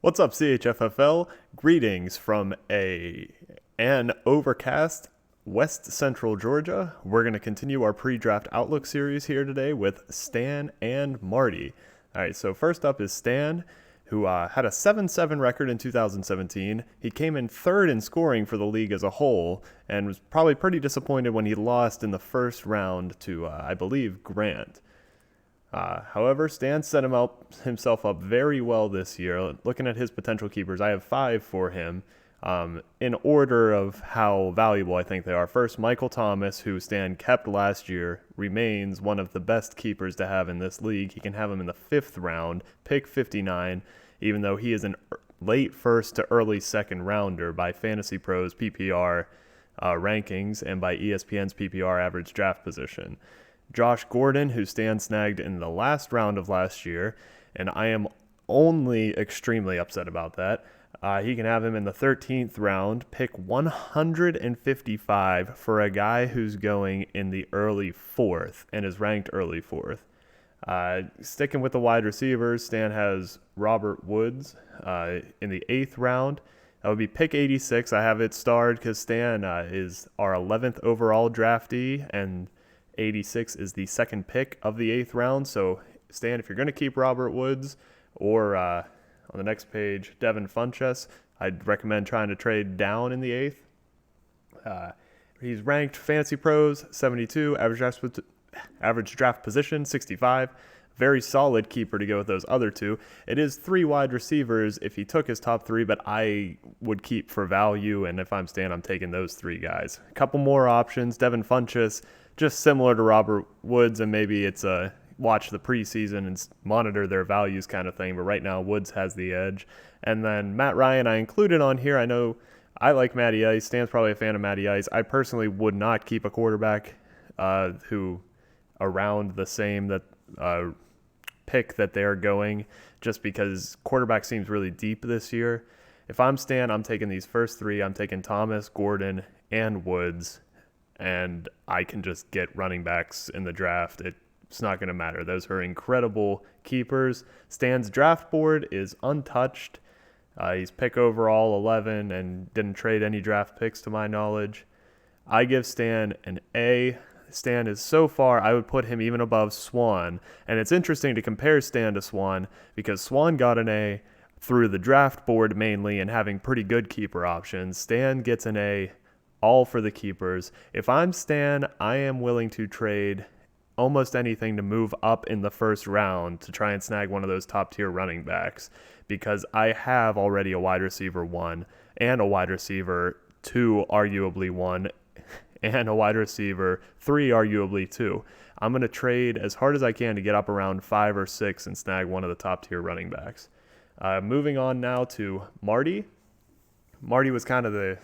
What's up, CHFFL? Greetings from an overcast West Central Georgia. We're going to continue our pre-draft outlook series here today with Stan and Marty. All right, so first up is Stan, who had a 7-7 record in 2017. He came in third in scoring for the league as a whole and was probably pretty disappointed when he lost in the first round to, I believe, Grant. However, Stan set himself up very well this year. Looking at his potential keepers, I have 5 for him in order of how valuable I think they are. First, Michael Thomas, who Stan kept last year, remains one of the best keepers to have in this league. He can have him in the 5th round, pick 59, even though he is an late first to early second rounder by Fantasy Pros PPR rankings and by ESPN's PPR average draft position. Josh Gordon, who Stan snagged in the last round of last year, and I am only extremely upset about that. He can have him in the 13th round, pick 155 for a guy who's going in the early 4th and is ranked early 4th. Sticking with the wide receivers, Stan has Robert Woods in the 8th round. That would be pick 86. I have it starred because Stan is our 11th overall draftee, and 86 is the second pick of the 8th round. So, Stan, if you're going to keep Robert Woods or on the next page, Devin Funchess, I'd recommend trying to trade down in the 8th. He's ranked Fantasy Pros 72, average draft position 65. Very solid keeper to go with those other two. It is 3 wide receivers if he took his top 3, but I would keep for value, and if I'm Stan, I'm taking those 3 guys. A couple more options. Devin Funchess, just similar to Robert Woods, and maybe it's a watch the preseason and monitor their values kind of thing, but right now Woods has the edge. And then Matt Ryan I included on here. I know I like Matty Ice. Stan's probably a fan of Matty Ice. I personally would not keep a quarterback who around the same that pick that they're going, just because quarterback seems really deep this year. If I'm Stan, I'm taking these first 3. I'm taking Thomas, Gordon, and Woods, and I can just get running backs in the draft. It's not going to matter. Those are incredible keepers. Stan's draft board is untouched. He's pick overall 11 and didn't trade any draft picks to my knowledge. I give Stan an A. Stan is so far, I would put him even above Swan. And it's interesting to compare Stan to Swan because Swan got an A through the draft board mainly and having pretty good keeper options. Stan gets an A all for the keepers. If I'm Stan, I am willing to trade almost anything to move up in the first round to try and snag one of those top tier running backs because I have already a wide receiver 1 and a wide receiver 2, arguably 1, and a wide receiver 3, arguably 2. I'm going to trade as hard as I can to get up around 5 or 6 and snag one of the top tier running backs. Moving on now to Marty. Marty was kind of the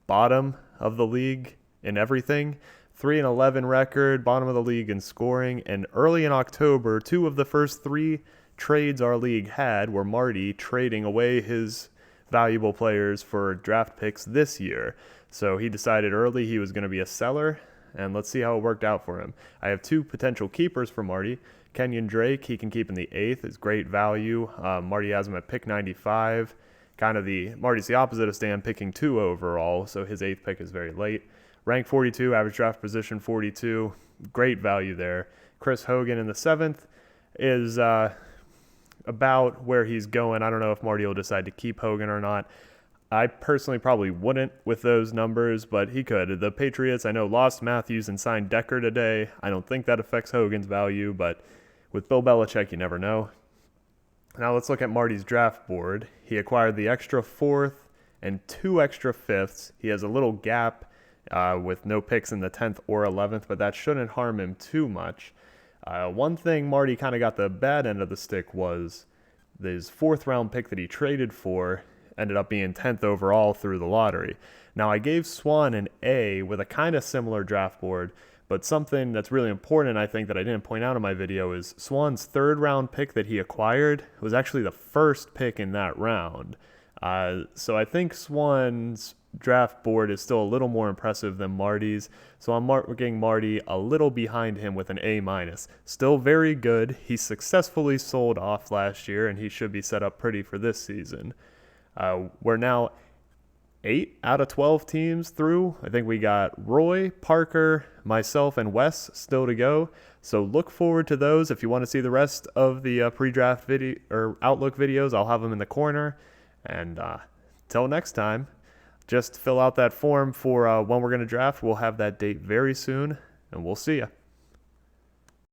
bottom of the league in everything. 3-11 record, bottom of the league in scoring, and early in October, 2 of the first 3 trades our league had were Marty trading away his valuable players for draft picks this year. So he decided early he was going to be a seller, and let's see how it worked out for him. I have 2 potential keepers for Marty. Kenyon Drake, he can keep in the 8th, is great value. Marty has him at pick 95. Marty's the opposite of Stan, picking 2 overall, so his 8th pick is very late. Rank 42, average draft position 42, great value there. Chris Hogan in the 7th is about where he's going. I don't know if Marty will decide to keep Hogan or not. I personally probably wouldn't with those numbers, but he could. The Patriots, I know, lost Matthews and signed Decker today. I don't think that affects Hogan's value, but with Bill Belichick, you never know. Now let's look at Marty's draft board. He acquired the extra 4th and 2 extra 5ths. He has a little gap with no picks in the 10th or 11th, but that shouldn't harm him too much. One thing Marty kind of got the bad end of the stick was his 4th round pick that he traded for ended up being 10th overall through the lottery. Now, I gave Swan an A with a kind of similar draft board, but something that's really important, I think, that I didn't point out in my video is Swan's 3rd round pick that he acquired was actually the first pick in that round. So I think Swan's draft board is still a little more impressive than Marty's, so I'm marking Marty a little behind him with an A-. Still very good. He successfully sold off last year, and he should be set up pretty for this season. We're now 8 out of 12 teams through. I think we got Roy, Parker, myself, and Wes still to go. So look forward to those. If you want to see the rest of the pre-draft video or Outlook videos, I'll have them in the corner. And till next time, just fill out that form for when we're going to draft. We'll have that date very soon, and we'll see you.